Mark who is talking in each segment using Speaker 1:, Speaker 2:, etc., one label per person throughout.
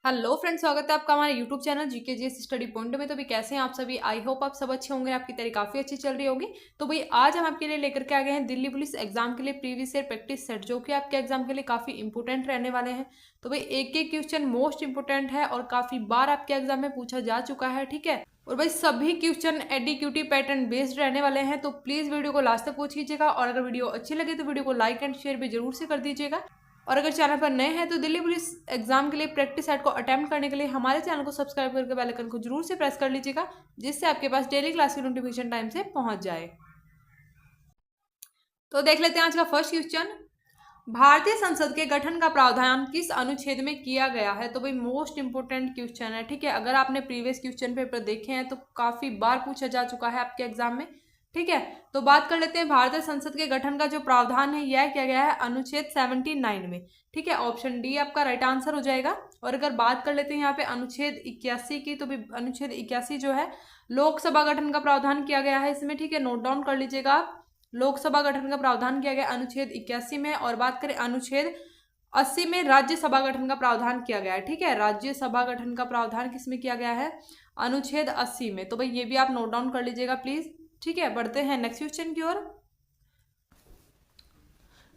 Speaker 1: Hello friends, स्वागत है आपका हमारे YouTube channel GK GS study point में। तो भी कैसे हैं आप सभी। आई होप आप सब अच्छे होंगे, आपकी तैयारी काफी अच्छी चल रही होगी। तो भाई आज हम आपके लिए लेकर के आ गए हैं दिल्ली पुलिस एग्जाम के लिए प्रीवियस ईयर प्रैक्टिस सेट, जो कि आपके एग्जाम के लिए काफी इंपोर्टेंट रहने वाले हैं। तो भाई एक एक क्वेश्चन मोस्ट इंपोर्टेंट है और काफी बार आपके एग्जाम में पूछा जा चुका है, ठीक है। और भाई सभी क्वेश्चन एडीक्यूटी पैटर्न बेस्ड रहने वाले हैं, तो प्लीज वीडियो को लास्ट तक वॉच कीजिएगा। और अगर वीडियो अच्छी लगे तो वीडियो को लाइक एंड शेयर भी जरूर से कर दीजिएगा। और अगर चैनल पर नए हैं तो दिल्ली पुलिस एग्जाम के लिए प्रैक्टिस सेट को अटेम्प्ट करने के लिए हमारे चैनल को सब्सक्राइब करके बेल आइकन को जरूर से प्रेस कर लीजिएगा, जिससे आपके पास डेली क्लास की नोटिफिकेशन टाइम से पहुंच जाए। तो देख लेते हैं आज का फर्स्ट क्वेश्चन। भारतीय संसद के गठन का प्रावधान किस अनुच्छेद में किया गया है। तो भाई मोस्ट इंपोर्टेंट क्वेश्चन है, ठीक है। अगर आपने प्रीवियस क्वेश्चन पेपर देखे हैं तो काफी बार पूछा जा चुका है आपके एग्जाम में, ठीक है। तो बात कर लेते हैं भारतीय संसद के गठन का जो प्रावधान है यह किया गया है अनुच्छेद 79 में, ठीक है। ऑप्शन डी आपका राइट आंसर हो जाएगा। और अगर बात कर लेते हैं यहाँ पे अनुच्छेद 81 की, तो भी अनुच्छेद 81 जो है लोकसभा गठन का प्रावधान किया गया है इसमें, ठीक है। नोट डाउन कर लीजिएगा आप। लोकसभा गठन का प्रावधान किया गया अनुच्छेद 81 में। और बात करें अनुच्छेद 80 में राज्यसभा गठन का प्रावधान किया गया है, ठीक है। राज्यसभा गठन का प्रावधान किसमें किया गया है, अनुच्छेद 80 में। तो भाई ये भी आप नोट डाउन कर लीजिएगा प्लीज, ठीक है। बढ़ते हैं नेक्स्ट क्वेश्चन की ओर।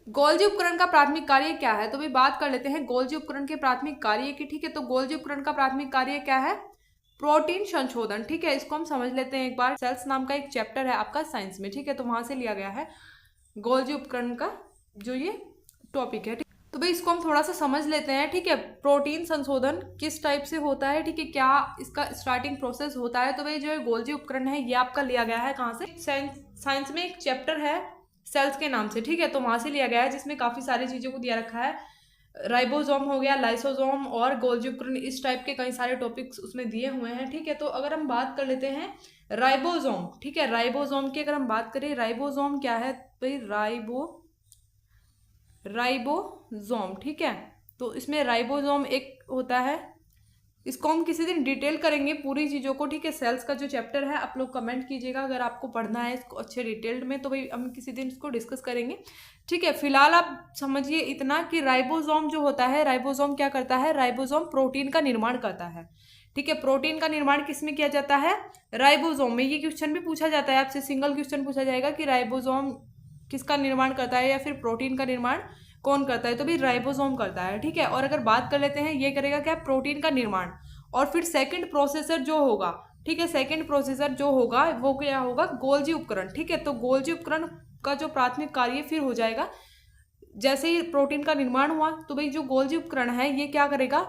Speaker 1: गोल्जी उपकरण का प्राथमिक कार्य क्या है। तो भाई बात कर लेते हैं गोल्जी उपकरण के प्राथमिक कार्य की, ठीक है। तो गोल्जी उपकरण का प्राथमिक कार्य क्या है, प्रोटीन संशोधन, ठीक है। इसको हम समझ लेते हैं एक बार। सेल्स नाम का एक चैप्टर है आपका साइंस में, ठीक है। तो वहां से लिया गया है गोल्जी उपकरण का जो ये टॉपिक है, ठीक। तो भाई इसको हम थोड़ा सा समझ लेते हैं, ठीक है। प्रोटीन संशोधन किस टाइप से होता है, ठीक है, क्या इसका स्टार्टिंग प्रोसेस होता है। तो भाई जो गोल्जी उपकरण है ये आपका लिया गया है कहाँ से, साइंस में एक चैप्टर है सेल्स के नाम से, ठीक है। तो वहां से लिया गया है, जिसमें काफी सारी चीजों को दिया रखा है। राइबोसोम हो गया, लाइसोसोम और गोल्जी उपकरण, इस टाइप के कई सारे टॉपिक्स उसमें दिए हुए हैं, ठीक है। तो अगर हम बात कर लेते हैं राइबोसोम, ठीक है। राइबोसोम की अगर हम बात करें, राइबोसोम क्या है भाई, राइबोसोम, ठीक है। तो इसमें राइबोसोम एक होता है, इसको हम किसी दिन डिटेल करेंगे पूरी चीज़ों को, ठीक है। सेल्स का जो चैप्टर है आप लोग कमेंट कीजिएगा अगर आपको पढ़ना है इसको अच्छे डिटेल्ड में, तो भाई हम किसी दिन इसको डिस्कस करेंगे, ठीक है। फिलहाल आप समझिए इतना कि राइबोसोम जो होता है, राइबोसोम क्या करता है, राइबोसोम प्रोटीन का निर्माण करता है, ठीक है। प्रोटीन का निर्माण किसमें किया जाता है, राइबोसोम में। ये क्वेश्चन भी पूछा जाता है आपसे, सिंगल क्वेश्चन पूछा जाएगा कि राइबोसोम किसका निर्माण करता है या फिर प्रोटीन का निर्माण कौन करता है। तो भी राइबोसोम करता है, ठीक है। और अगर बात कर लेते हैं ये करेगा क्या, प्रोटीन का निर्माण। और फिर सेकंड प्रोसेसर जो होगा, ठीक है, सेकंड प्रोसेसर जो होगा वो क्या होगा, गोल्जी उपकरण, ठीक है। तो गोल्जी उपकरण का जो प्राथमिक कार्य फिर हो जाएगा, जैसे ही प्रोटीन का निर्माण हुआ तो भाई जो गोल्जी उपकरण है ये क्या करेगा,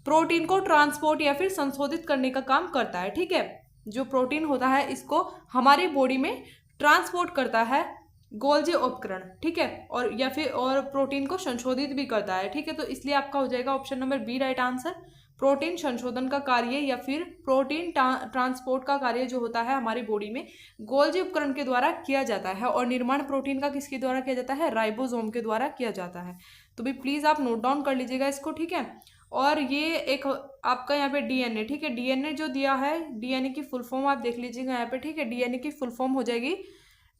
Speaker 1: प्रोटीन को ट्रांसपोर्ट या फिर संशोधित करने का काम करता है, ठीक है। जो प्रोटीन होता है इसको हमारी बॉडी में ट्रांसपोर्ट करता है गोल्जी उपकरण, ठीक है। और या फिर और प्रोटीन को संशोधित भी करता है, ठीक है। तो इसलिए आपका हो जाएगा option number B right answer. Protein संशोधन का कार्य या फिर प्रोटीन ट्रांसपोर्ट का कार्य जो होता है हमारी बॉडी में गोल्जी उपकरण के द्वारा किया जाता है। और निर्माण प्रोटीन का किसके द्वारा किया जाता है, राइबोसोम के द्वारा किया जाता है। तो भी प्लीज आप नोट डाउन कर लीजिएगा इसको, ठीक है। और ये एक आपका यहाँ पे डीएनए, ठीक है। डीएनए जो दिया है, डीएनए की फुल फॉर्म आप देख लीजिएगा यहाँ पे, ठीक है। डीएनए की फुल फॉर्म हो जाएगी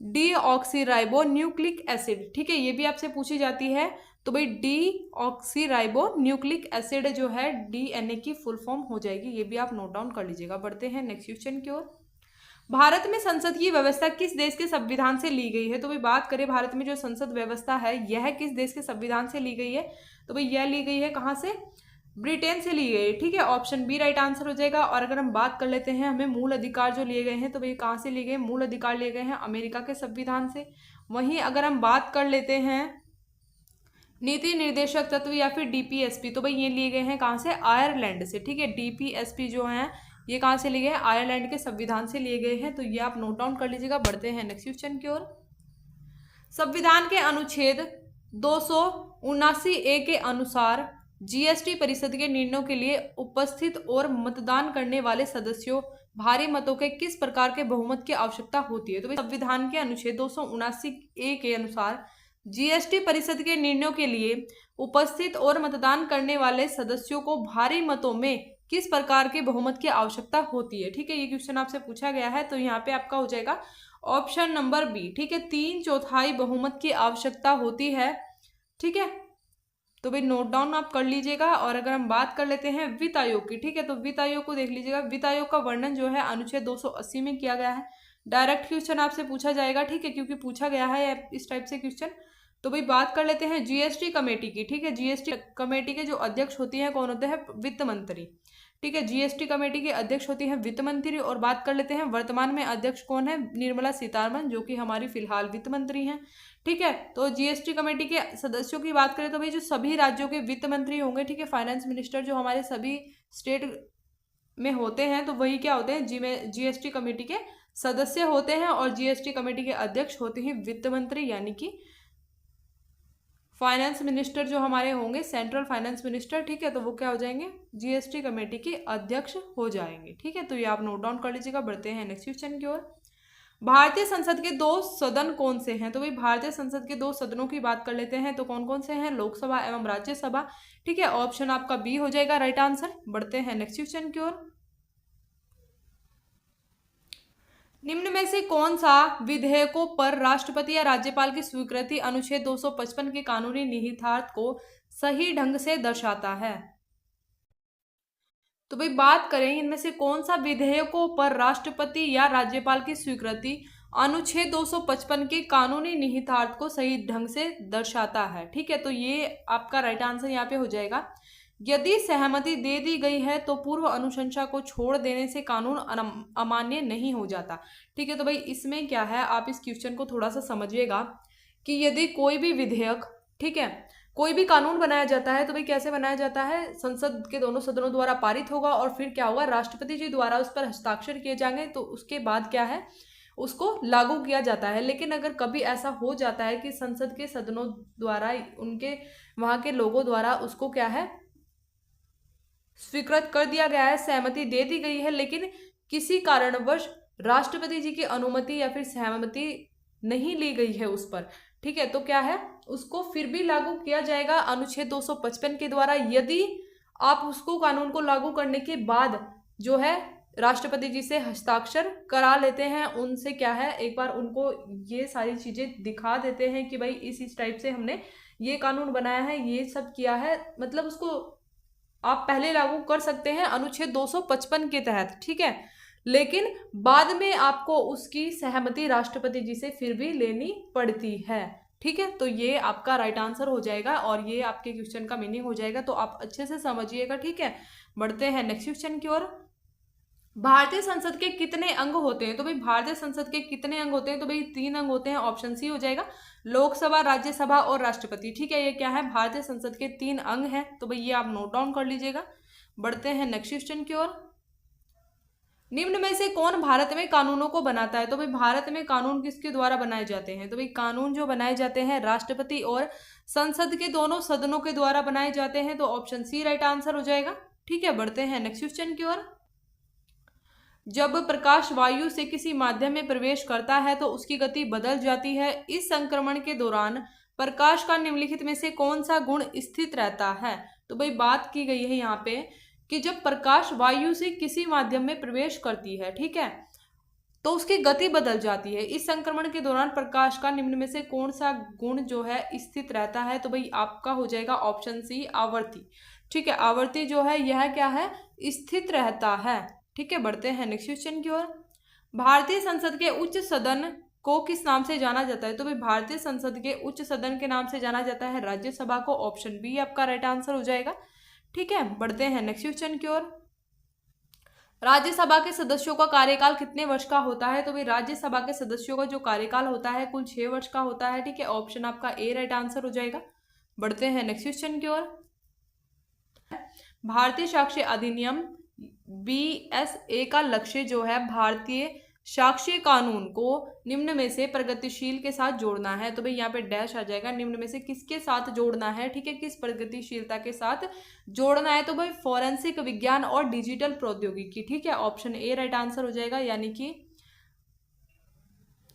Speaker 1: डीऑक्सीराइबो न्यूक्लिक एसिड, ठीक है। ये भी आपसे पूछी जाती है। तो भाई डीऑक्सीराइबो न्यूक्लिक एसिड जो है डीएनए की फुल फॉर्म हो जाएगी, ये भी आप नोट डाउन कर लीजिएगा। बढ़ते हैं नेक्स्ट क्वेश्चन की ओर। भारत में संसद की व्यवस्था किस देश के संविधान से ली गई है। तो भाई बात करें भारत में जो संसद व्यवस्था है यह किस देश के संविधान से ली गई है। तो भाई यह ली गई है कहाँ से, ब्रिटेन से ली गई, ठीक है। ऑप्शन बी राइट आंसर हो जाएगा। और अगर हम बात कर लेते हैं हमें मूल अधिकार जो लिए गए हैं, तो भाई कहाँ से लिए गए, मूल अधिकार लिए गए हैं अमेरिका के संविधान से। वहीं अगर हम बात कर लेते हैं नीति निर्देशक तत्व या फिर डीपीएसपी, तो भाई ये लिए गए हैं कहाँ से, आयरलैंड से, ठीक है। डीपीएसपी जो है ये कहाँ से लिए गए हैं, आयरलैंड के संविधान से लिए गए हैं। तो ये आप नोट डाउन कर लीजिएगा। बढ़ते हैं नेक्स्ट क्वेश्चन की ओर। संविधान के अनुच्छेद 279A के अनुसार जीएसटी परिषद के निर्णयों के लिए उपस्थित और मतदान करने वाले सदस्यों भारी मतों के किस प्रकार के बहुमत की आवश्यकता होती है। तो संविधान के अनुच्छेद 279A के अनुसार जीएसटी परिषद के निर्णयों के लिए उपस्थित और मतदान करने वाले सदस्यों को भारी मतों में किस प्रकार के बहुमत की आवश्यकता होती है, ठीक है। ये क्वेश्चन आपसे पूछा गया है। तो यहाँ पे आपका हो जाएगा ऑप्शन नंबर बी, ठीक है। 3/4 बहुमत की आवश्यकता होती है, ठीक है। तो भाई नोट डाउन आप कर लीजिएगा। और अगर हम बात कर लेते हैं वित्त आयोग की, ठीक है, तो वित्त आयोग को देख लीजिएगा। वित्त आयोग का वर्णन जो है अनुच्छेद 280 में किया गया है। डायरेक्ट क्वेश्चन आपसे पूछा जाएगा, ठीक है, क्योंकि पूछा गया है इस टाइप से क्वेश्चन। तो भाई बात कर लेते हैं जीएसटी कमेटी की, ठीक है। जीएसटी कमेटी के जो अध्यक्ष होती हैं कौन होते हैं? वित्त मंत्री, ठीक है। जीएसटी कमेटी के अध्यक्ष होती हैं वित्त मंत्री। और बात कर लेते हैं वर्तमान में अध्यक्ष कौन है? निर्मला सीतारमन, जो कि हमारी फिलहाल वित्त मंत्री हैं, ठीक है। तो जीएसटी कमेटी के सदस्यों की बात करें तो भाई जो सभी राज्यों के वित्त मंत्री होंगे, ठीक है, फाइनेंस मिनिस्टर जो हमारे सभी स्टेट में होते हैं, तो वही क्या होते हैं? जीएसटी कमेटी के सदस्य होते हैं। और जीएसटी कमेटी के अध्यक्ष होते हैं वित्त मंत्री, यानी कि फाइनेंस मिनिस्टर जो हमारे होंगे, सेंट्रल फाइनेंस मिनिस्टर, ठीक है, तो वो क्या हो जाएंगे? जीएसटी कमेटी के अध्यक्ष हो जाएंगे, ठीक है। तो ये आप नोट डाउन कर लीजिएगा। बढ़ते हैं नेक्स्ट क्वेश्चन की ओर। भारतीय संसद के 2 सदन कौन से हैं? तो भाई भारतीय संसद के 2 सदनों की बात कर लेते हैं, तो कौन कौन से हैं? लोकसभा एवं राज्यसभा, ठीक है। ऑप्शन आपका बी हो जाएगा राइट आंसर। बढ़ते हैं नेक्स्ट क्वेश्चन की ओर। निम्न में से कौन सा विधेयकों पर राष्ट्रपति या राज्यपाल की स्वीकृति अनुच्छेद 255 के कानूनी निहितार्थ को सही ढंग से दर्शाता है? तो भाई बात करें इनमें से कौन सा विधेयकों पर राष्ट्रपति या राज्यपाल की स्वीकृति अनुच्छेद 255 के कानूनी निहितार्थ को सही ढंग से दर्शाता है, ठीक है। तो ये आपका राइट आंसर यहाँ पे हो जाएगा। यदि सहमति दे दी गई है तो पूर्व अनुशंसा को छोड़ देने से कानून अमान्य नहीं हो जाता, ठीक है। तो भाई इसमें क्या है, आप इस क्वेश्चन को थोड़ा सा समझिएगा कि यदि कोई भी विधेयक, ठीक है, कोई भी कानून बनाया जाता है तो भाई कैसे बनाया जाता है? संसद के दोनों सदनों द्वारा पारित होगा और फिर क्या होगा? राष्ट्रपति जी द्वारा उस पर हस्ताक्षर किए जाएंगे, तो उसके बाद क्या है? उसको लागू किया जाता है। लेकिन अगर कभी ऐसा हो जाता है कि संसद के सदनों द्वारा, उनके वहां के लोगों द्वारा उसको क्या है? स्वीकृत कर दिया गया है, सहमति दे दी गई है, लेकिन किसी कारणवश राष्ट्रपति जी की अनुमति या फिर सहमति नहीं ली गई है उस पर, ठीक है, तो क्या है? उसको फिर भी लागू किया जाएगा अनुच्छेद 255 के द्वारा। यदि आप उसको कानून को लागू करने के बाद जो है राष्ट्रपति जी से हस्ताक्षर करा लेते हैं, उनसे क्या है, एक बार उनको ये सारी चीजें दिखा देते हैं कि भाई इस टाइप से हमने ये कानून बनाया है, ये सब किया है, मतलब उसको आप पहले लागू कर सकते हैं अनुच्छेद 255 के तहत, ठीक है। लेकिन बाद में आपको उसकी सहमति राष्ट्रपति जी से फिर भी लेनी पड़ती है, ठीक है। तो ये आपका राइट आंसर हो जाएगा और ये आपके क्वेश्चन का मीनिंग हो जाएगा, तो आप अच्छे से समझिएगा, ठीक है। बढ़ते हैं नेक्स्ट क्वेश्चन की ओर। भारतीय संसद के कितने अंग होते हैं? तो भाई भारतीय संसद के कितने अंग होते हैं? तो भाई 3 अंग होते हैं। ऑप्शन सी हो जाएगा, लोकसभा, राज्यसभा और राष्ट्रपति, ठीक है। ये क्या है? भारतीय संसद के 3 अंग हैं, तो भाई ये आप नोट डाउन कर लीजिएगा। बढ़ते हैं नेक्स्ट क्वेश्चन की ओर। निम्न में से कौन भारत में कानूनों को बनाता है? तो भाई भारत में कानून किसके द्वारा बनाए जाते हैं? तो भाई कानून जो बनाए जाते हैं राष्ट्रपति और संसद के दोनों सदनों के द्वारा बनाए जाते हैं, तो ऑप्शन सी राइट आंसर हो जाएगा, ठीक है। बढ़ते हैं नेक्स्ट क्वेश्चन की ओर। जब प्रकाश वायु से किसी माध्यम में प्रवेश करता है तो उसकी गति बदल जाती है। इस संक्रमण के दौरान प्रकाश का निम्नलिखित में से कौन सा गुण स्थित रहता है? तो भाई बात की गई है यहाँ पे कि जब प्रकाश वायु से किसी माध्यम में प्रवेश करती है, ठीक है, तो उसकी गति बदल जाती है। इस संक्रमण के दौरान प्रकाश का निम्न में से कौन सा गुण जो है स्थित रहता है? तो भाई आपका हो जाएगा ऑप्शन सी, आवर्ती, ठीक है। आवर्ती जो है यह क्या है? स्थित रहता है, ठीक है। बढ़ते हैं नेक्स्ट क्वेश्चन की ओर। भारतीय संसद के उच्च सदन को किस नाम से जाना जाता है? तो भाई भारतीय संसद के उच्च सदन के नाम से जाना जाता है राज्यसभा को। ऑप्शन बी आपका राइट आंसर हो जाएगा, ठीक है। बढ़ते हैं नेक्स्ट क्वेश्चन की ओर। राज्यसभा के सदस्यों का कार्यकाल कितने वर्ष का होता है? तो भाई राज्यसभा के सदस्यों का जो कार्यकाल होता है कुल 6 वर्ष का होता है, ठीक है। ऑप्शन आपका ए राइट आंसर हो जाएगा। बढ़ते हैं नेक्स्ट क्वेश्चन की ओर। भारतीय साक्ष्य अधिनियम BSA का लक्ष्य जो है भारतीय साक्ष्य कानून को निम्न में से प्रगतिशील के साथ जोड़ना है। तो भाई यहाँ पे डैश आ जाएगा, निम्न में से किसके साथ जोड़ना है, ठीक है, किस प्रगतिशीलता के साथ जोड़ना है? तो भाई फोरेंसिक विज्ञान और डिजिटल प्रौद्योगिकी, ठीक है। ऑप्शन ए राइट आंसर हो जाएगा, यानी कि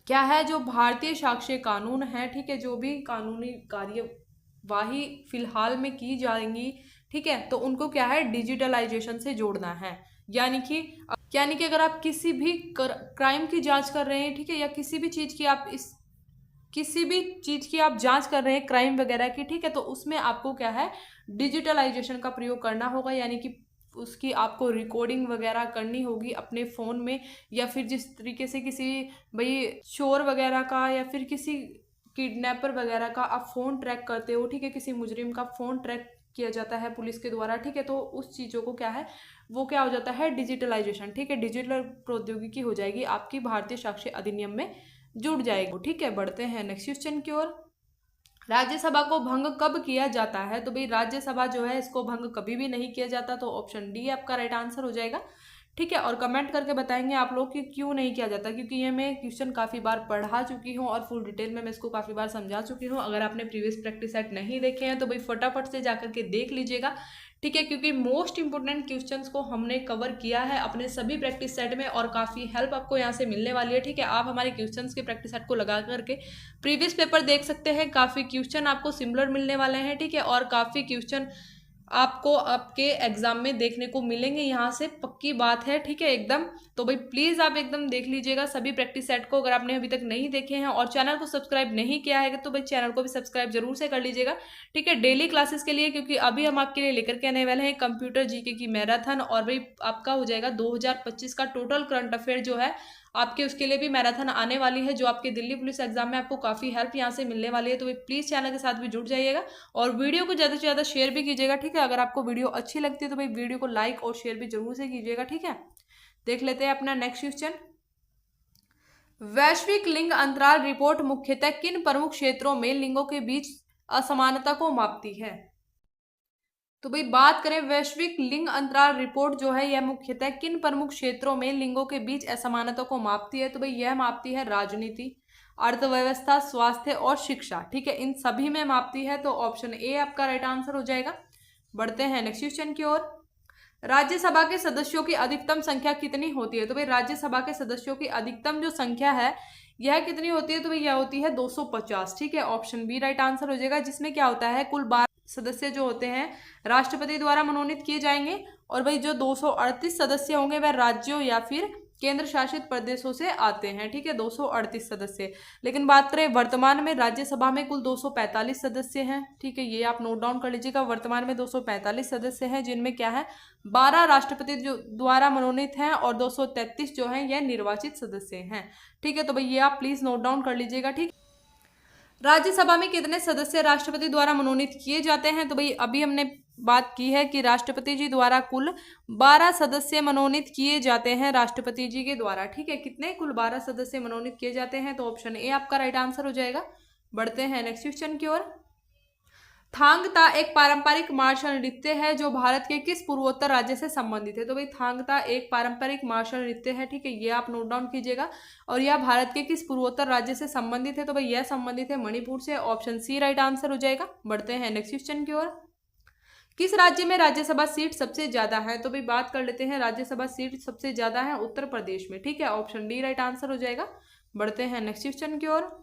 Speaker 1: क्या है, जो भारतीय साक्ष्य कानून है, ठीक है, जो भी कानूनी कार्यवाही फिलहाल में की जाएंगी, ठीक है, तो उनको क्या है, डिजिटलाइजेशन से जोड़ना है। यानी कि अगर आप किसी भी क्राइम की जांच कर रहे हैं, ठीक है, या किसी भी चीज की आप किसी भी चीज़ की आप जांच कर रहे हैं, क्राइम वगैरह की, ठीक है, तो उसमें आपको क्या है, डिजिटलाइजेशन का प्रयोग करना होगा, यानी कि उसकी आपको रिकॉर्डिंग वगैरह करनी होगी अपने फ़ोन में, या फिर जिस तरीके से किसी भाई चोर वगैरह का या फिर किसी किडनैपर वगैरह का आप फ़ोन ट्रैक करते हो, ठीक है, किसी मुजरिम का फ़ोन ट्रैक किया जाता है पुलिस के द्वारा, ठीक है, तो उस चीज़ों को क्या है, वो क्या हो जाता है, डिजिटलाइजेशन, ठीक है, डिजिटल प्रौद्योगिकी हो जाएगी आपकी, भारतीय साक्ष्य अधिनियम में जुड़ जाएगी, ठीक है। बढ़ते हैं नेक्स्ट क्वेश्चन की ओर। राज्यसभा को भंग कब किया जाता है? तो भाई राज्यसभा जो है इसको भंग कभी भी नहीं किया जाता, तो ऑप्शन डी आपका राइट आंसर हो जाएगा, ठीक है। और कमेंट करके बताएंगे आप लोग कि क्यों नहीं किया जाता, क्योंकि ये मैं क्वेश्चन काफ़ी बार पढ़ा चुकी हूँ और फुल डिटेल में मैं इसको काफ़ी बार समझा चुकी हूँ। अगर आपने प्रीवियस प्रैक्टिस सेट नहीं देखे हैं तो भाई फटाफट से जाकर के देख लीजिएगा, ठीक है, क्योंकि मोस्ट इंपोर्टेंट क्वेश्चंस को हमने कवर किया है अपने सभी प्रैक्टिस सेट में और काफ़ी हेल्प आपको यहाँ से मिलने वाली है, ठीक है। आप हमारे क्वेश्चंस के प्रैक्टिस सेट को लगा करके प्रीवियस पेपर देख सकते हैं, काफ़ी क्वेश्चन आपको सिमिलर मिलने वाले हैं, ठीक है, और काफ़ी क्वेश्चन आपको आपके एग्जाम में देखने को मिलेंगे, यहाँ से पक्की बात है, ठीक है, एकदम। तो भाई प्लीज़ आप एकदम देख लीजिएगा सभी प्रैक्टिस सेट को, अगर आपने अभी तक नहीं देखे हैं और चैनल को सब्सक्राइब नहीं किया है तो भाई चैनल को भी सब्सक्राइब जरूर से कर लीजिएगा, ठीक है, डेली क्लासेस के लिए, क्योंकि अभी हम आपके लिए लेकर के आने वाले हैं कंप्यूटर जीके की मैराथन, और भाई आपका हो जाएगा 2025 का टोटल करंट अफेयर जो है आपके, उसके लिए भी मैराथन आने वाली है, जो आपके दिल्ली पुलिस एग्जाम में आपको काफ़ी हेल्प यहाँ से मिलने वाली है। तो प्लीज़ चैनल के साथ भी जुड़ जाइएगा और वीडियो को ज़्यादा से ज़्यादा शेयर भी कीजिएगा, ठीक है। अगर आपको वीडियो अच्छी लगती है तो भाई वीडियो को लाइक और शेयर भी जरूर से कीजिएगा, ठीक है। देख लेते हैं अपना नेक्स्ट क्वेश्चन। वैश्विक लिंग अंतराल रिपोर्ट मुख्यतः किन प्रमुख क्षेत्रों में लिंगों के बीच असमानता को मापती है? तो भाई बात करें वैश्विक लिंग अंतराल रिपोर्ट जो है यह मुख्यतः किन प्रमुख क्षेत्रों में लिंगों के बीच असमानता को मापती है? तो भाई यह मापती है राजनीति, अर्थव्यवस्था, स्वास्थ्य और शिक्षा, ठीक है, इन सभी में मापती है, तो ऑप्शन ए आपका राइट आंसर हो जाएगा। बढ़ते हैं नेक्स्ट क्वेश्चन की ओर। राज्यसभा के सदस्यों की अधिकतम संख्या कितनी होती है? तो भाई राज्यसभा के सदस्यों की अधिकतम जो संख्या है यह कितनी होती है? तो भाई यह होती है 250, ठीक है, ऑप्शन बी राइट आंसर हो जाएगा, जिसमें क्या होता है कुल 12 सदस्य जो होते हैं राष्ट्रपति द्वारा मनोनीत किए जाएंगे, और भाई जो 238 सदस्य होंगे वह राज्यों या फिर केंद्र शासित प्रदेशों से आते हैं, ठीक है, 238 सदस्य। लेकिन बात करें वर्तमान में राज्यसभा में कुल 245 सदस्य हैं, ठीक है, ये आप नोट डाउन कर लीजिएगा, वर्तमान में 245 सदस्य हैं, जिनमें क्या है 12 राष्ट्रपति जो द्वारा मनोनीत हैं और 233 जो हैं यह निर्वाचित सदस्य हैं, ठीक है। तो भाई ये आप प्लीज नोट डाउन कर लीजिएगा, ठीक। राज्यसभा में कितने सदस्य राष्ट्रपति द्वारा मनोनीत किए जाते हैं? तो भाई अभी हमने बात की है कि राष्ट्रपति जी द्वारा कुल 12 सदस्य मनोनीत किए जाते हैं राष्ट्रपति जी के द्वारा, ठीक है, कितने कुल 12 सदस्य मनोनीत किए जाते हैं, तो ऑप्शन ए आपका राइट आंसर हो जाएगा। बढ़ते हैं नेक्स्ट क्वेश्चन की ओर। थांगता एक पारंपरिक मार्शल नृत्य है जो भारत के किस पूर्वोत्तर राज्य से संबंधित है? तो भाई थांगता एक पारंपरिक मार्शल नृत्य है, ठीक है, ये आप नोट डाउन कीजिएगा, और यह भारत के किस पूर्वोत्तर राज्य से संबंधित है? तो भाई यह संबंधित है मणिपुर से, ऑप्शन सी राइट आंसर हो जाएगा। बढ़ते हैं नेक्स्ट क्वेश्चन की ओर। किस राज्य में राज्यसभा सीट सबसे ज्यादा है? तो भाई बात कर लेते हैं, राज्यसभा सीट सबसे ज्यादा है उत्तर प्रदेश में, ठीक है, ऑप्शन डी राइट आंसर हो जाएगा। बढ़ते हैं नेक्स्ट क्वेश्चन की ओर।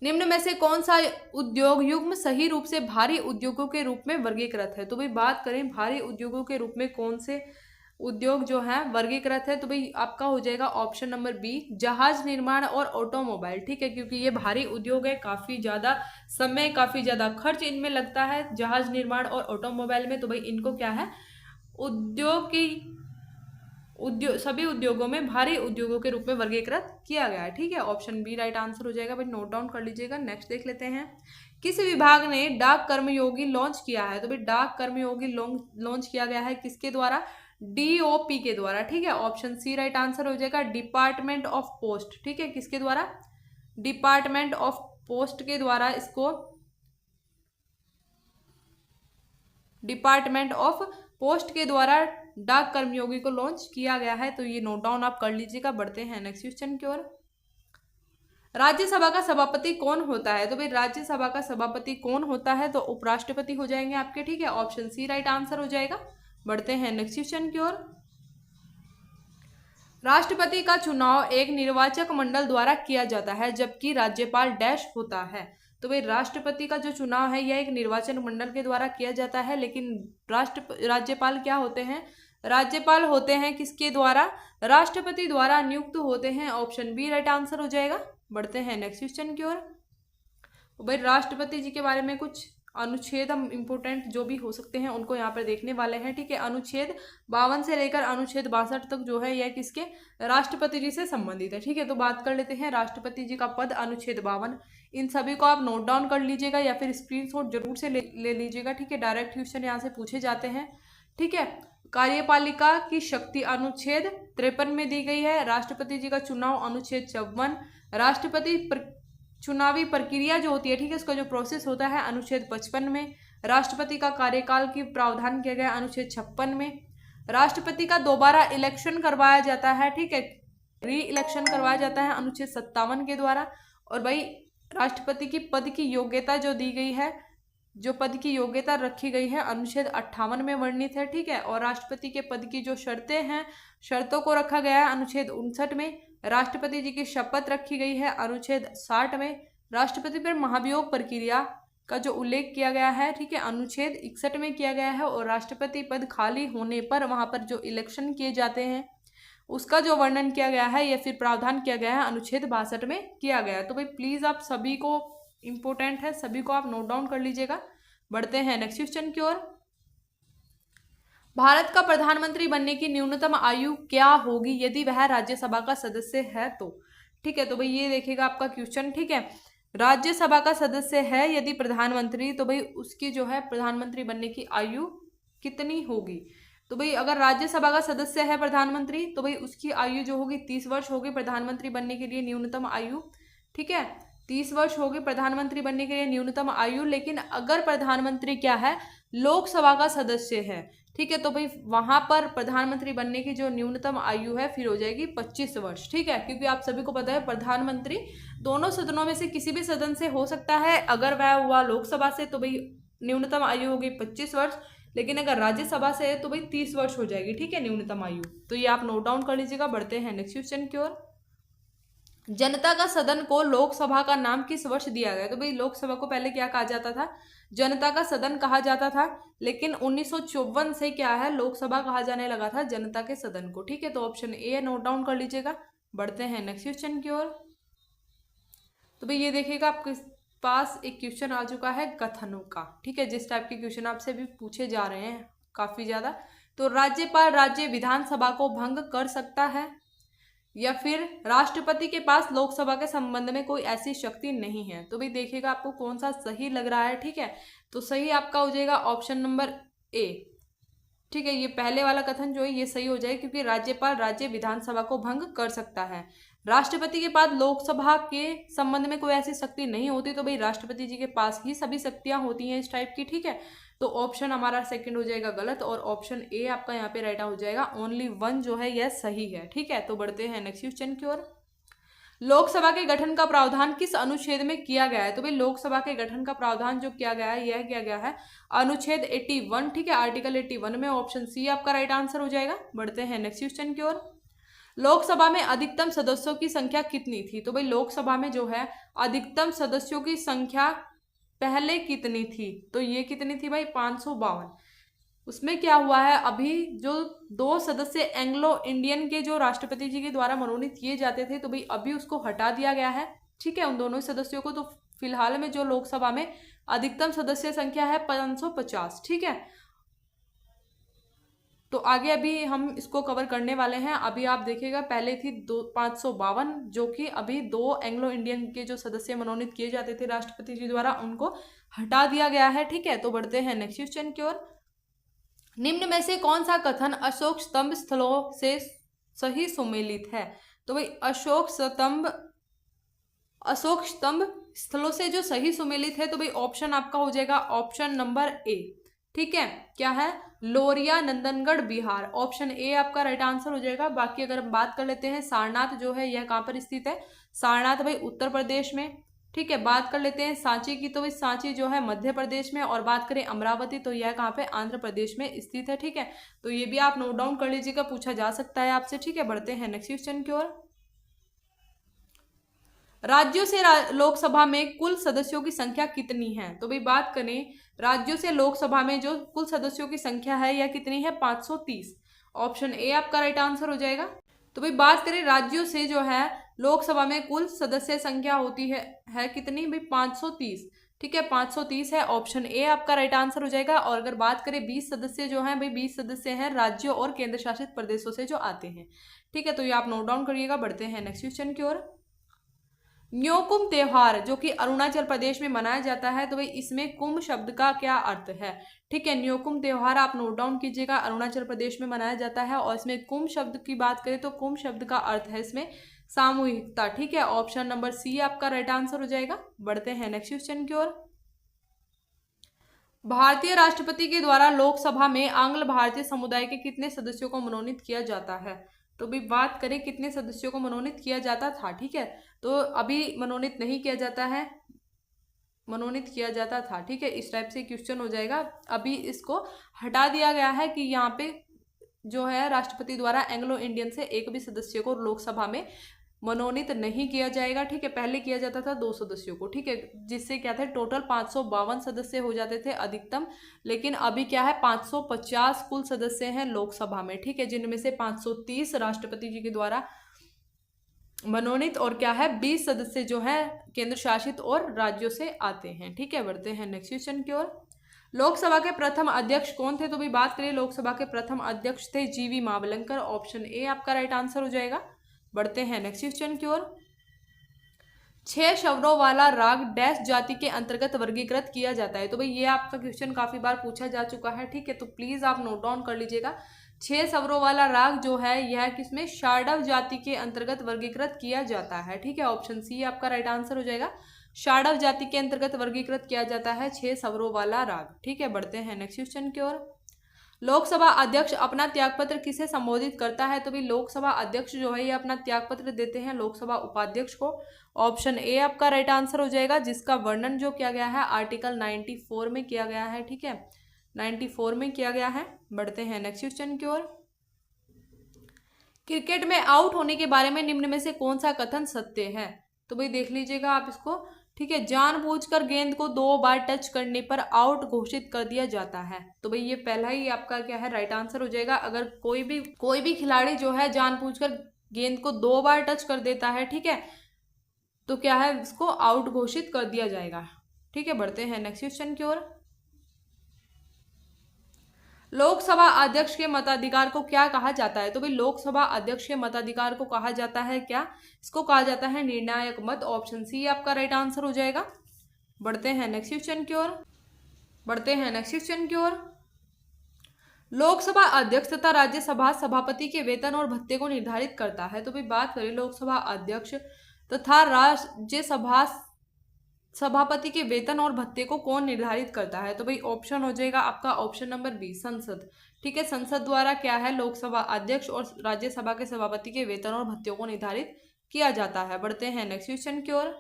Speaker 1: निम्न में से कौन सा उद्योग युग्म सही रूप से भारी उद्योगों के रूप में वर्गीकृत है? तो भाई बात करें भारी उद्योगों के रूप में कौन से उद्योग जो है वर्गीकृत है, तो भाई आपका हो जाएगा ऑप्शन नंबर बी, जहाज निर्माण और ऑटोमोबाइल, ठीक है, क्योंकि ये भारी उद्योग है, काफ़ी ज़्यादा समय काफ़ी ज़्यादा खर्च इनमें लगता है जहाज निर्माण और ऑटोमोबाइल में, तो भाई इनको क्या है सभी उद्योगों में भारी उद्योगों के रूप में वर्गीकृत किया गया है, ठीक है, ऑप्शन बी राइट आंसर हो जाएगा, भाई नोट डाउन कर लीजिएगा। नेक्स्ट देख लेते हैं, किस विभाग ने डाक कर्मयोगी लॉन्च किया है? तो भाई डाक कर्मयोगी लॉन्च किया गया है किसके द्वारा? डीओपी के द्वारा, ठीक है, ऑप्शन सी राइट आंसर हो जाएगा, डिपार्टमेंट ऑफ पोस्ट, ठीक है, किसके द्वारा? डिपार्टमेंट ऑफ पोस्ट के द्वारा इसको डिपार्टमेंट ऑफ पोस्ट के द्वारा डाक कर्मयोगी को लॉन्च किया गया है, तो ये नोट डाउन आप कर लीजिएगा। बढ़ते हैं नेक्स्ट क्वेश्चन की ओर। राज्यसभा का सभापति कौन होता है? तो भाई राज्यसभा का सभापति कौन होता है? तो उपराष्ट्रपति हो जाएंगे आपके, ठीक है, ऑप्शन सी राइट आंसर हो जाएगा। बढ़ते हैं नेक्स्ट क्वेश्चन की ओर। राष्ट्रपति का चुनाव एक निर्वाचक मंडल द्वारा किया जाता है जबकि राज्यपाल डैश होता है। तो भाई राष्ट्रपति का जो चुनाव है यह एक निर्वाचन मंडल के द्वारा किया जाता है, लेकिन राज्यपाल क्या होते हैं? राज्यपाल होते हैं किसके द्वारा? राष्ट्रपति द्वारा नियुक्त होते हैं, ऑप्शन बी राइट आंसर हो जाएगा। बढ़ते हैं नेक्स्ट क्वेश्चन की ओर। तो भाई राष्ट्रपति जी के बारे में कुछ अनुच्छेद हम इम्पोर्टेंट जो भी हो सकते हैं उनको यहाँ पर देखने वाले हैं, ठीक है। अनुच्छेद 52 से लेकर अनुच्छेद 62 तक जो है यह किसके, राष्ट्रपति जी से संबंधित है, ठीक है। तो बात कर लेते हैं राष्ट्रपति जी का पद, अनुच्छेद 52। इन सभी को आप नोट डाउन कर लीजिएगा या फिर स्क्रीनशॉट जरूर से ले लीजिएगा, ठीक है। डायरेक्ट क्वेश्चन यहाँ से पूछे जाते हैं, ठीक है। कार्यपालिका की शक्ति अनुच्छेद 53 में दी गई है। राष्ट्रपति जी का चुनाव अनुच्छेद 54। राष्ट्रपति चुनावी प्रक्रिया जो होती है, ठीक है, इसका जो प्रोसेस होता है अनुच्छेद 55 में। राष्ट्रपति का कार्यकाल की प्रावधान किया गया अनुच्छेद 56 में। राष्ट्रपति का दोबारा इलेक्शन करवाया जाता है, ठीक है, री इलेक्शन करवाया जाता है अनुच्छेद 57 के द्वारा। और भाई राष्ट्रपति की पद की योग्यता जो दी गई है, जो पद की योग्यता रखी गई है अनुच्छेद 58 में वर्णित है, ठीक है। और राष्ट्रपति के पद की जो शर्तें हैं, शर्तों को रखा गया है अनुच्छेद 59 में। राष्ट्रपति जी की शपथ रखी गई है अनुच्छेद 60 में। राष्ट्रपति पर महाभियोग प्रक्रिया का जो उल्लेख किया गया है, ठीक है, अनुच्छेद 61 में किया गया है। और राष्ट्रपति पद खाली होने पर वहां पर जो इलेक्शन किए जाते हैं उसका जो वर्णन किया गया है या फिर प्रावधान किया गया है अनुच्छेद 62 में किया गया है। तो भाई प्लीज आप सभी को इंपॉर्टेंट है, सभी को आप नोट डाउन कर लीजिएगा। बढ़ते हैं नेक्स्ट क्वेश्चन की ओर। भारत का प्रधानमंत्री बनने की न्यूनतम आयु क्या होगी यदि वह राज्यसभा का सदस्य है तो, ठीक है। तो भाई ये देखिएगा आपका क्वेश्चन, ठीक है। राज्यसभा का सदस्य है यदि प्रधानमंत्री, तो भाई उसकी जो है प्रधानमंत्री बनने की आयु कितनी होगी। तो भाई अगर राज्यसभा का सदस्य है प्रधानमंत्री तो भाई उसकी आयु जो होगी 30 वर्ष होगी प्रधानमंत्री बनने के लिए न्यूनतम आयु, ठीक है। 30 वर्ष होगी प्रधानमंत्री बनने के लिए न्यूनतम आयु। लेकिन अगर प्रधानमंत्री क्या है, लोकसभा का सदस्य है, ठीक है, तो भाई वहां पर प्रधानमंत्री बनने की जो न्यूनतम आयु है फिर हो जाएगी 25 वर्ष, ठीक है। क्योंकि आप सभी को पता है प्रधानमंत्री दोनों सदनों में से किसी भी सदन से हो सकता है। अगर वह हुआ लोकसभा से तो भाई न्यूनतम आयु होगी 25 वर्ष, लेकिन अगर राज्यसभा से है तो भाई 30 वर्ष हो जाएगी, ठीक है, न्यूनतम आयु। तो ये आप नोट डाउन कर लीजिएगा। बढ़ते हैं नेक्स्ट क्वेश्चन की ओर। जनता का सदन को लोकसभा का नाम किस वर्ष दिया गया। तो भाई लोकसभा को पहले क्या कहा जाता था, जनता का सदन कहा जाता था। लेकिन 1954 से क्या है, लोकसभा कहा जाने लगा था जनता के सदन को, ठीक है। तो ऑप्शन ए नोट डाउन कर लीजिएगा। बढ़ते हैं नेक्स्ट क्वेश्चन की ओर। तो भाई ये देखिएगा आपके पास एक क्वेश्चन आ चुका है कथनों का, ठीक है, जिस टाइप के क्वेश्चन आपसे भी पूछे जा रहे हैं काफी ज्यादा। तो राज्यपाल राज्य विधानसभा को भंग कर सकता है या फिर राष्ट्रपति के पास लोकसभा के संबंध में कोई ऐसी शक्ति नहीं है। तो भाई देखिएगा आपको कौन सा सही लग रहा है, ठीक है। तो सही आपका हो जाएगा ऑप्शन नंबर ए, ठीक है। ये पहले वाला कथन जो है ये सही हो जाएगा क्योंकि राज्यपाल राज्य विधानसभा को भंग कर सकता है। राष्ट्रपति के पास लोकसभा के संबंध में कोई ऐसी शक्ति नहीं होती, तो भाई राष्ट्रपति जी के पास ही सभी शक्तियां होती हैं इस टाइप की, ठीक है। तो ऑप्शन हमारा सेकंड हो जाएगा गलत और ऑप्शन ए आपका यहाँ पे राइट हो जाएगा। ओनली 1 जो है यह सही है, ठीक है। तो बढ़ते हैं नेक्स्ट क्वेश्चन की ओर। लोकसभा के गठन का प्रावधान किस अनुच्छेद में किया गया है। तो भाई लोकसभा के गठन का प्रावधान जो किया गया है यह किया गया है अनुच्छेद 81, ठीक है, आर्टिकल 81 में। ऑप्शन सी आपका राइट आंसर हो जाएगा। बढ़ते हैं नेक्स्ट क्वेश्चन की ओर। लोकसभा में अधिकतम सदस्यों की संख्या कितनी थी। तो भाई लोकसभा में जो है अधिकतम सदस्यों की संख्या पहले कितनी थी, तो ये कितनी थी भाई 552। उसमें क्या हुआ है, अभी जो 2 सदस्य एंग्लो इंडियन के जो राष्ट्रपति जी के द्वारा मनोनीत किए जाते थे तो भाई अभी उसको हटा दिया गया है, ठीक है, उन दोनों सदस्यों को। तो फिलहाल में जो लोकसभा में अधिकतम सदस्य संख्या है 550, ठीक है। तो आगे अभी हम इसको कवर करने वाले हैं। अभी आप देखिएगा पहले थी 552 जो कि अभी 2 एंग्लो इंडियन के जो सदस्य मनोनीत किए जाते थे राष्ट्रपति जी द्वारा उनको हटा दिया गया है, ठीक है। तो बढ़ते हैं नेक्स्ट क्वेश्चन की ओर। निम्न में से कौन सा कथन अशोक स्तंभ स्थलों से सही सुमेलित है। तो भाई अशोक स्तंभ स्थलों से जो सही सुमेलित है तो भाई ऑप्शन आपका हो जाएगा ऑप्शन नंबर ए, ठीक है। क्या है, लोरिया नंदनगढ़ बिहार। ऑप्शन ए आपका राइट आंसर हो जाएगा। बाकी अगर हम बात कर लेते हैं सारनाथ जो है यह कहाँ पर स्थित है, सारनाथ भाई उत्तर प्रदेश में, ठीक है। बात कर लेते हैं सांची की, तो भाई सांची जो है मध्य प्रदेश में। और बात करें अमरावती तो यह कहाँ पे, आंध्र प्रदेश में स्थित है, ठीक है। तो ये भी आप नोट डाउन कर लीजिएगा, पूछा जा सकता है आपसे, ठीक है। बढ़ते हैं नेक्स्ट क्वेश्चन की ओर। राज्यों से लोकसभा में कुल सदस्यों की संख्या कितनी है। तो भाई बात करें राज्यों से लोकसभा में जो कुल सदस्यों की संख्या है यह कितनी है, 530। ऑप्शन ए आपका राइट आंसर हो जाएगा। तो भाई बात करें राज्यों से जो है लोकसभा में कुल सदस्य संख्या होती है कितनी भाई? 530। ठीक है, 530 है। ऑप्शन ए आपका राइट आंसर हो जाएगा। और अगर बात करें 20 सदस्य जो हैं भाई, 20 सदस्य हैं राज्यों और केंद्र शासित प्रदेशों से जो आते हैं। ठीक है, तो ये आप नोट डाउन करिएगा। बढ़ते हैं नेक्स्ट क्वेश्चन की ओर। न्योकुम त्योहार जो कि अरुणाचल प्रदेश में मनाया जाता है, तो भाई इसमें कुंभ शब्द का क्या अर्थ है? ठीक है, न्योकुम त्योहार आप नोट डाउन कीजिएगा, अरुणाचल प्रदेश में मनाया जाता है। और इसमें कुंभ शब्द की बात करें तो कुंभ शब्द का अर्थ है इसमें सामूहिकता। ठीक है, ऑप्शन नंबर सी आपका राइट आंसर हो जाएगा। बढ़ते हैं नेक्स्ट क्वेश्चन की ओर। भारतीय राष्ट्रपति के द्वारा लोकसभा में आंग्ल भारतीय समुदाय के कितने सदस्यों को मनोनीत किया जाता है? तो भी बात करें कितने सदस्यों को मनोनीत किया जाता था। ठीक है, तो अभी मनोनीत नहीं किया जाता है, मनोनीत किया जाता था। ठीक है, इस टाइप से क्वेश्चन हो जाएगा। अभी इसको हटा दिया गया है कि यहाँ पे जो है राष्ट्रपति द्वारा एंग्लो इंडियन से एक भी सदस्य को लोकसभा में मनोनीत नहीं किया जाएगा। ठीक है, पहले किया जाता था 2 सदस्यों को। ठीक है, जिससे क्या था टोटल 552 सदस्य हो जाते थे अधिकतम, लेकिन अभी क्या है 550 कुल सदस्य हैं लोकसभा में। ठीक है, जिनमें से 530 राष्ट्रपति जी के द्वारा मनोनीत और क्या है 20 सदस्य जो है केंद्र शासित और राज्यों से आते हैं। ठीक है, बढ़ते हैं नेक्स्ट क्वेश्चन की ओर। लोकसभा के प्रथम अध्यक्ष कौन थे? तो भी बात करें लोकसभा के प्रथम अध्यक्ष थे जीवी मावलंकर। ऑप्शन ए आपका राइट आंसर हो जाएगा। बढ़ते हैं नेक्स्ट क्वेश्चन की ओर। 6 स्वरों वाला राग डैश जाति के अंतर्गत वर्गीकृत किया जाता है। तो भाई ये आपका क्वेश्चन काफी बार पूछा जा चुका है। ठीक है, तो प्लीज आप नोट डाउन कर लीजिएगा। 6 स्वरों वाला राग जो है यह किसमें शाडव जाति के अंतर्गत वर्गीकृत किया जाता है। ठीक है, ऑप्शन सी आपका राइट आंसर हो जाएगा। शाडव जाति के अंतर्गत वर्गीकृत किया जाता है 6 स्वरों वाला राग। ठीक है, बढ़ते हैं नेक्स्ट क्वेश्चन की ओर। लोकसभा अध्यक्ष अपना त्यागपत्र किसे संबोधित करता है? तो भी लोकसभा अध्यक्ष जो है ये अपना त्यागपत्र देते हैं लोकसभा उपाध्यक्ष को। ऑप्शन ए आपका राइट आंसर हो जाएगा, जिसका वर्णन जो किया गया है आर्टिकल 94 में किया गया है। ठीक है, 94 में किया गया है। बढ़ते हैं नेक्स्ट क्वेश्चन की ओर। क्रिकेट में आउट होने के बारे में निम्न में से कौन सा कथन सत्य है? तो भाई देख लीजिएगा आप इसको। ठीक है, जानबूझकर गेंद को 2 बार टच करने पर आउट घोषित कर दिया जाता है। तो भाई ये पहला ही आपका क्या है राइट आंसर हो जाएगा। अगर कोई भी खिलाड़ी जो है जानबूझकर गेंद को 2 बार टच कर देता है, ठीक है, तो क्या है इसको आउट घोषित कर दिया जाएगा। ठीक है, बढ़ते हैं नेक्स्ट क्वेश्चन की ओर। लोकसभा अध्यक्ष के मताधिकार को क्या कहा जाता है? तो भाई लोकसभा अध्यक्ष के मताधिकार को कहा जाता है क्या? इसको कहा जाता है निर्णायक मत। ऑप्शन सी आपका राइट आंसर हो जाएगा। बढ़ते हैं नेक्स्ट क्वेश्चन की ओर। लोकसभा अध्यक्ष तथा राज्यसभा सभापति के वेतन और भत्ते को निर्धारित करता है। तो भाई बात करें लोकसभा अध्यक्ष तथा राज्यसभा सभापति के वेतन और भत्ते को कौन निर्धारित करता है? तो भाई ऑप्शन हो जाएगा आपका ऑप्शन नंबर बी, संसद। ठीक है, संसद द्वारा क्या है लोकसभा अध्यक्ष और राज्यसभा के सभापति के वेतन और भत्ते को निर्धारित किया जाता है। बढ़ते हैं नेक्स्ट क्वेश्चन की ओर।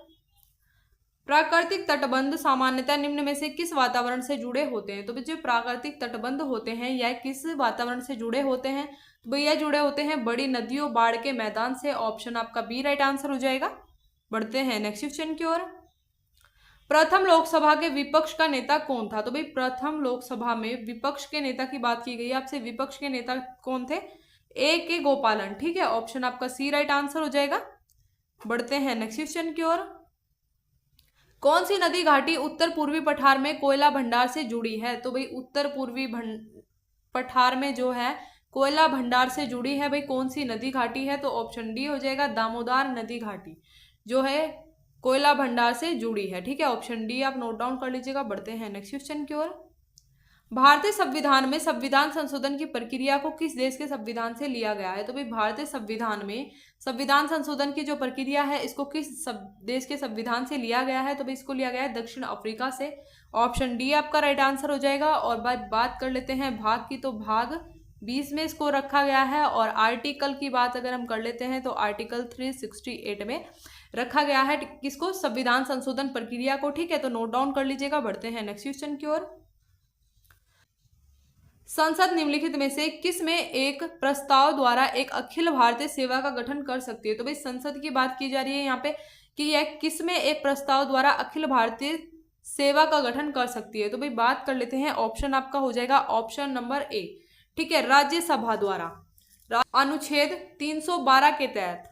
Speaker 1: प्राकृतिक तटबंध सामान्यतः निम्न में से किस वातावरण से जुड़े होते हैं? तो भाई जो प्राकृतिक तटबंध होते हैं यह किस वातावरण से जुड़े होते हैं? तो भैया जुड़े होते हैं बड़ी नदियों, बाढ़ के मैदान से। ऑप्शन आपका बी राइट आंसर हो जाएगा। बढ़ते हैं नेक्स्ट क्वेश्चन की ओर। प्रथम लोकसभा के विपक्ष का नेता कौन था? तो भाई प्रथम लोकसभा में विपक्ष के नेता की बात की गई आपसे। विपक्ष के नेता कौन थे? ए के गोपालन। ठीक है, ऑप्शन आपका सी राइट आंसर हो जाएगा। बढ़ते हैं नेक्स्ट क्वेश्चन की ओर। कौन सी नदी घाटी उत्तर पूर्वी पठार में कोयला भंडार से जुड़ी है? तो भाई उत्तर पूर्वी पठार में जो है कोयला भंडार से जुड़ी है भाई कौन सी नदी घाटी है? तो ऑप्शन डी हो जाएगा, दामोदर नदी घाटी जो है कोयला भंडार से जुड़ी है। ठीक है, ऑप्शन डी आप नोट डाउन कर लीजिएगा। बढ़ते हैं नेक्स्ट क्वेश्चन की ओर। भारतीय संविधान में संविधान संशोधन की प्रक्रिया को किस देश के संविधान से लिया गया है? तो भाई भारतीय संविधान में संविधान संशोधन की जो प्रक्रिया है इसको किस देश के संविधान से लिया गया है? तो भाई इसको लिया गया है दक्षिण अफ्रीका से। ऑप्शन डी आपका राइट आंसर हो जाएगा। और बात कर लेते हैं भाग की, तो भाग 20 में इसको रखा गया है। और आर्टिकल की बात अगर हम कर लेते हैं तो आर्टिकल 368 में रखा गया है किसको? संविधान संशोधन प्रक्रिया को। ठीक है, तो नोट डाउन कर लीजिएगा। बढ़ते हैं नेक्स्ट क्वेश्चन की ओर। संसद निम्नलिखित में से किस में एक प्रस्ताव द्वारा एक अखिल भारतीय सेवा का गठन कर सकती है? तो भाई संसद की बात की जा रही है यहाँ पे कि यह किस में एक प्रस्ताव द्वारा अखिल भारतीय सेवा का गठन कर सकती है? तो भाई बात कर लेते हैं, ऑप्शन आपका हो जाएगा ऑप्शन नंबर ए। ठीक है, राज्यसभा द्वारा अनुच्छेद 312 के तहत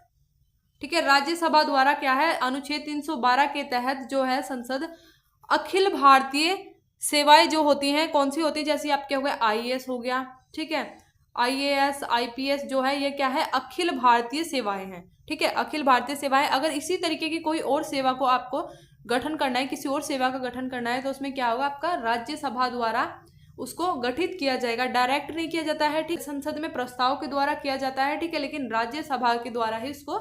Speaker 1: ठीक है। राज्यसभा द्वारा क्या है, अनुच्छेद 312 के तहत जो है संसद अखिल भारतीय सेवाएं जो होती हैं कौन सी होती है, जैसे आपके हो गए आईएएस हो गया, ठीक है, आईएएस आईपीएस जो है ये क्या है, अखिल भारतीय सेवाएं हैं, ठीक है, अखिल भारतीय सेवाएं। अगर इसी तरीके की कोई और सेवा को आपको गठन करना है, किसी और सेवा का गठन करना है, तो उसमें क्या होगा, आपका राज्यसभा द्वारा उसको गठित किया जाएगा। डायरेक्ट नहीं किया जाता है, ठीक, संसद में प्रस्ताव के द्वारा किया जाता है, ठीक है, लेकिन राज्यसभा के द्वारा ही उसको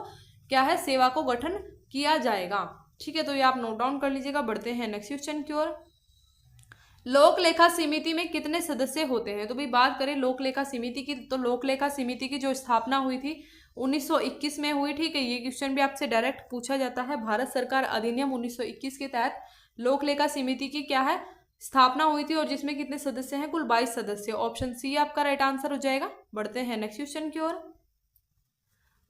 Speaker 1: क्या है, सेवा को गठन किया जाएगा, ठीक है। तो ये आप नोट डाउन कर लीजिएगा। बढ़ते हैं नेक्स्ट क्वेश्चन की ओर। लोक लेखा समिति में कितने सदस्य होते हैं? तो भाई बात करें लोक लेखा समिति की, तो लोक लेखा समिति की जो स्थापना हुई थी 1921 में हुई, ठीक है। ये क्वेश्चन भी आपसे डायरेक्ट पूछा जाता है। भारत सरकार अधिनियम 1921 के तहत लोक लेखा समिति की क्या है, स्थापना हुई थी, और जिसमें कितने सदस्य हैं, कुल 22 सदस्य। ऑप्शन सी आपका राइट आंसर हो जाएगा। बढ़ते हैं नेक्स्ट क्वेश्चन की ओर।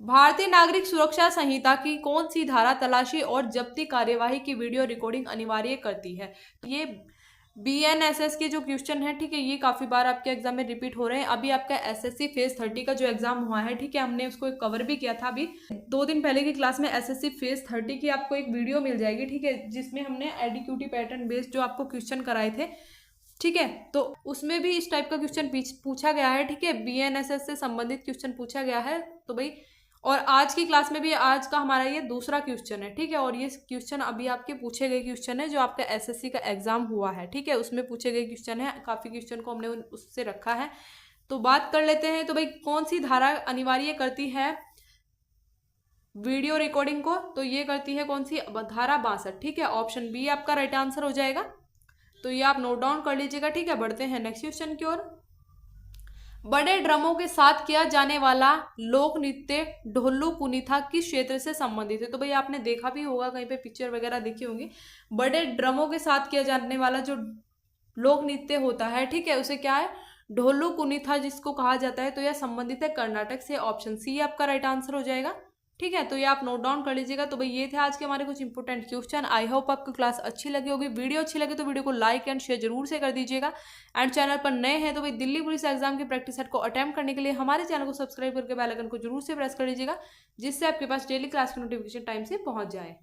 Speaker 1: भारतीय नागरिक सुरक्षा संहिता की कौन सी धारा तलाशी और जब्ती कार्यवाही की वीडियो रिकॉर्डिंग अनिवार्य करती है? ये बीएनएसएस के जो क्वेश्चन है, ठीक है, ये काफी बार आपके एग्जाम में रिपीट हो रहे हैं। अभी आपका एसएससी फेज 30 का जो एग्जाम हुआ है, ठीक है, हमने उसको कवर भी किया था। अभी 2 दिन पहले की क्लास में एसएससी फेज 30 की आपको एक वीडियो मिल जाएगी, ठीक है, जिसमें हमने एडीक्यूटी पैटर्न बेस्ड जो आपको क्वेश्चन कराए थे, ठीक है। तो उसमें भी इस टाइप का क्वेश्चन पूछा गया है, ठीक है, बीएनएसएस से संबंधित क्वेश्चन पूछा गया है। तो भाई, और आज की क्लास में भी आज का हमारा ये दूसरा क्वेश्चन है, ठीक है, और ये क्वेश्चन अभी आपके पूछे गए क्वेश्चन है जो आपका एसएससी का एग्जाम हुआ है, ठीक है, उसमें पूछे गए क्वेश्चन है। काफी क्वेश्चन को हमने उससे रखा है, तो बात कर लेते हैं। तो भाई कौन सी धारा अनिवार्य करती है वीडियो रिकॉर्डिंग को? तो ये करती है कौन सी, धारा 62, ठीक है, ऑप्शन बी आपका राइट आंसर हो जाएगा। तो ये आप नोट डाउन कर लीजिएगा, ठीक है। बढ़ते हैं नेक्स्ट क्वेश्चन की ओर। बड़े ड्रमों के साथ किया जाने वाला लोक नृत्य ढोलू कुनीथा किस क्षेत्र से संबंधित है? तो भाई आपने देखा भी होगा, कहीं पे पिक्चर वगैरह देखी होंगी। बड़े ड्रमों के साथ किया जाने वाला जो लोक नृत्य होता है, ठीक है, उसे क्या है, ढोलू कुनीथा जिसको कहा जाता है। तो यह संबंधित है कर्नाटक से। ऑप्शन सी आपका राइट आंसर हो जाएगा, ठीक है। तो ये आप नोट डाउन कर लीजिएगा। तो भाई ये थे आज के हमारे कुछ इंपोर्टेंट क्वेश्चन। आई होप आपको क्लास अच्छी लगी होगी। वीडियो अच्छी लगे तो वीडियो को लाइक एंड शेयर जरूर से कर दीजिएगा। एंड चैनल पर नए हैं तो भाई दिल्ली पुलिस एग्जाम की प्रैक्टिस सेट को अटेम्प्ट करने के लिए हमारे चैनल को सब्सक्राइब करके बेल आइकन को जरूर से प्रेस कर लीजिएगा, जिससे आपके पास डेली क्लास की नोटिफिकेशन टाइम से पहुंच जाए।